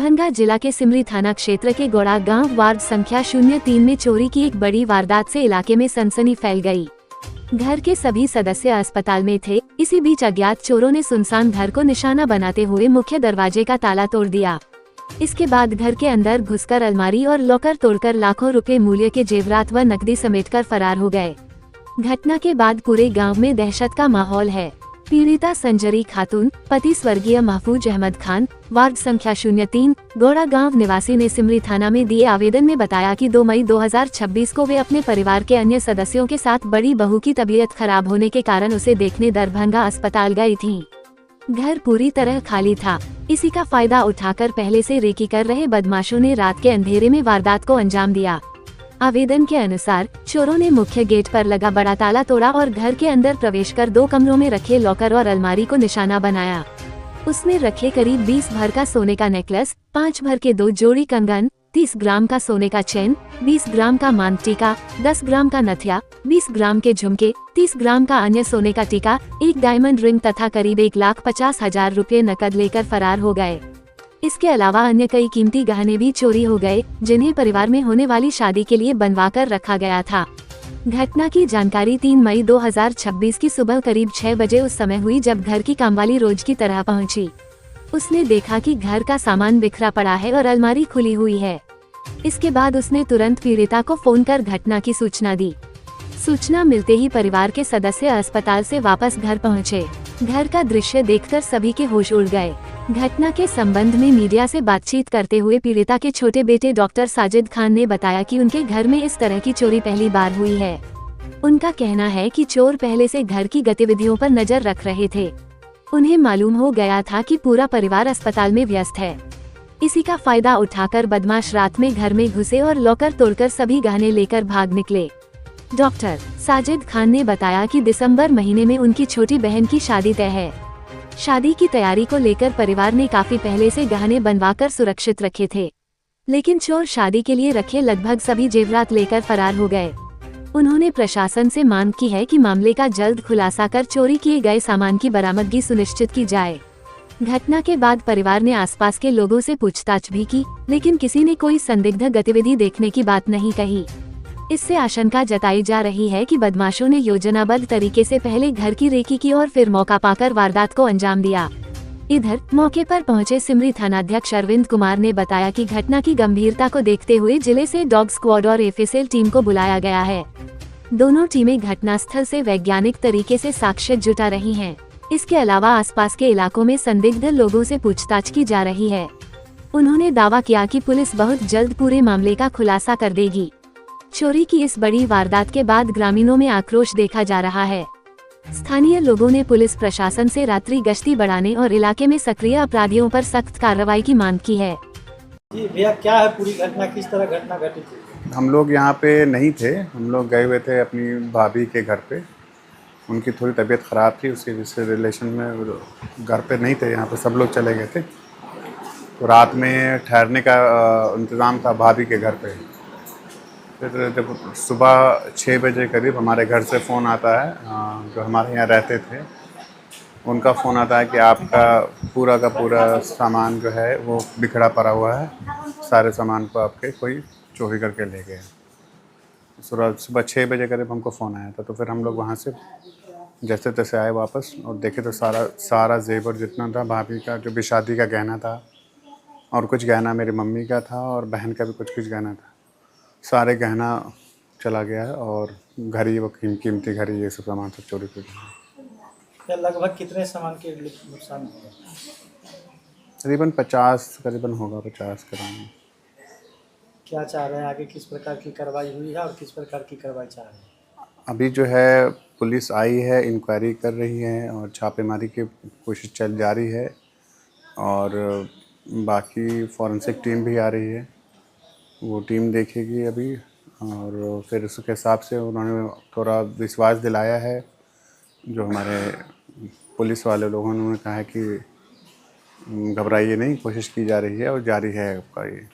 दरभंगा जिला के सिमरी थाना क्षेत्र के गोड़ा गांव वार्ड संख्या 03 में चोरी की एक बड़ी वारदात से इलाके में सनसनी फैल गई। घर के सभी सदस्य अस्पताल में थे। इसी बीच अज्ञात चोरों ने सुनसान घर को निशाना बनाते हुए मुख्य दरवाजे का ताला तोड़ दिया। इसके बाद घर के अंदर घुसकर अलमारी और लॉकर तोड़कर लाखों रुपए मूल्य के जेवरात व नकदी समेटकर फरार हो गए। घटना के बाद पूरे गांव में दहशत का माहौल है। पीड़िता संजरी खातून, पति स्वर्गीय महफूज अहमद खान, वार्ड संख्या 03, गोड़ा गांव निवासी ने सिमरी थाना में दिए आवेदन में बताया कि 2 मई 2026 को वे अपने परिवार के अन्य सदस्यों के साथ बड़ी बहू की तबीयत खराब होने के कारण उसे देखने दरभंगा अस्पताल गई थीं। घर पूरी तरह खाली था। इसी का फायदा उठाकर पहले से रेकी कर रहे बदमाशों ने रात के अंधेरे में वारदात को अंजाम दिया। आवेदन के अनुसार चोरों ने मुख्य गेट पर लगा बड़ा ताला तोड़ा और घर के अंदर प्रवेश कर 2 कमरों में रखे लॉकर और अलमारी को निशाना बनाया। उसमें रखे करीब 20 भर का सोने का नेकलेस, 5 भर के 2 जोड़ी कंगन, 30 ग्राम का सोने का चेन, 20 ग्राम का मांग टीका, 10 ग्राम का नथिया, 20 ग्राम के झुमके, 30 ग्राम का अन्य सोने का टीका, 1 डायमंड रिंग तथा करीब 1,50,000 रुपए नकद लेकर फरार हो गए। इसके अलावा अन्य कई कीमती गहने भी चोरी हो गए, जिन्हें परिवार में होने वाली शादी के लिए बनवा कर रखा गया था। घटना की जानकारी 3 मई 2026 की सुबह करीब 6 बजे उस समय हुई जब घर की कामवाली रोज की तरह पहुंची। उसने देखा कि घर का सामान बिखरा पड़ा है और अलमारी खुली हुई है। इसके बाद उसने तुरंत पीड़िता को फोन कर घटना की सूचना दी। सूचना मिलते ही परिवार के सदस्य अस्पताल से वापस घर पहुंचे। घर का दृश्य देखकर सभी के होश उड़ गए। घटना के संबंध में मीडिया से बातचीत करते हुए पीड़िता के छोटे बेटे डॉक्टर साजिद खान ने बताया कि उनके घर में इस तरह की चोरी पहली बार हुई है। उनका कहना है कि चोर पहले से घर की गतिविधियों पर नजर रख रहे थे। उन्हें मालूम हो गया था कि पूरा परिवार अस्पताल में व्यस्त है। इसी का फायदा उठाकर बदमाश रात में घर में घुसे और लॉकर तोड़कर सभी गहने लेकर भाग निकले। डॉक्टर साजिद खान ने बताया कि दिसंबर महीने में उनकी छोटी बहन की शादी तय है। शादी की तैयारी को लेकर परिवार ने काफी पहले से गहने बनवाकर सुरक्षित रखे थे, लेकिन चोर शादी के लिए रखे लगभग सभी जेवरात लेकर फरार हो गए। उन्होंने प्रशासन से मांग की है कि मामले का जल्द खुलासा कर चोरी किए गए सामान की बरामदगी सुनिश्चित की जाए। घटना के बाद परिवार ने आसपास के लोगों से पूछताछ भी की, लेकिन किसी ने कोई संदिग्ध गतिविधि देखने की बात नहीं कही। इससे आशंका जताई जा रही है कि बदमाशों ने योजनाबद्ध तरीके से पहले घर की रेकी की और फिर मौका पाकर वारदात को अंजाम दिया। इधर मौके पर पहुंचे सिमरी थानाध्यक्ष अरविंद कुमार ने बताया कि घटना की गंभीरता को देखते हुए जिले से डॉग स्क्वाड और एफएसएल टीम को बुलाया गया है। दोनों टीमें घटनास्थल से वैज्ञानिक तरीके से साक्ष्य जुटा रही हैं। इसके अलावा आसपास के इलाकों में संदिग्ध लोगों से पूछताछ की जा रही है। उन्होंने दावा किया कि पुलिस बहुत जल्द पूरे मामले का खुलासा कर देगी। चोरी की इस बड़ी वारदात के बाद ग्रामीणों में आक्रोश देखा जा रहा है। स्थानीय लोगों ने पुलिस प्रशासन से रात्रि गश्ती बढ़ाने और इलाके में सक्रिय अपराधियों पर सख्त कार्रवाई की मांग की है। जी भैया, क्या है पूरी घटना, किस तरह घटना घटी थी? हम लोग यहाँ पे नहीं थे, हम लोग गए हुए थे अपनी भाभी के घर पे। उनकी थोड़ी तबीयत ख़राब थी, उसके जिससे रिलेशन में घर पे नहीं थे, यहाँ पे सब लोग चले गए थे। तो रात में ठहरने का इंतज़ाम था भाभी के घर पे। फिर जब सुबह 6 बजे करीब हमारे घर से फ़ोन आता है, जो हमारे यहाँ रहते थे, उनका फ़ोन आता है कि आपका पूरा का पूरा सामान जो है वो बिखरा पड़ा हुआ है, सारे सामान को आपके कोई चोरी करके ले गए। सुबह 6 बजे करीब हमको फ़ोन आया था। तो फिर हम लोग वहाँ से जैसे तैसे आए वापस और देखे तो सारा जेवर जितना था भाभी का, जो भी शादी का गहना था, और कुछ गहना मेरी मम्मी का था और बहन का भी कुछ गहना था। सारे गहना चला गया है और घड़ी, वो कीमती घड़ी, ये सब सामान सब चोरी कर गया। लगभग कितने सामान के नुकसान हुआ? करीबन 50 करीबन होगा, 50 ग्राम। क्या चाह रहे हैं आगे, किस प्रकार की कार्रवाई हुई है और किस प्रकार की कार्रवाई चाह रहे हैं? अभी जो है पुलिस आई है, इंक्वायरी कर रही है और छापेमारी की कोशिश चल जारी है, और बाकी फॉरेंसिक टीम भी आ रही है, वो टीम देखेगी अभी, और फिर उसके हिसाब से उन्होंने थोड़ा विश्वास दिलाया है। जो हमारे पुलिस वाले लोगों ने, उन्होंने कहा है कि घबराइए नहीं, कोशिश की जा रही है और जारी है आपका ये।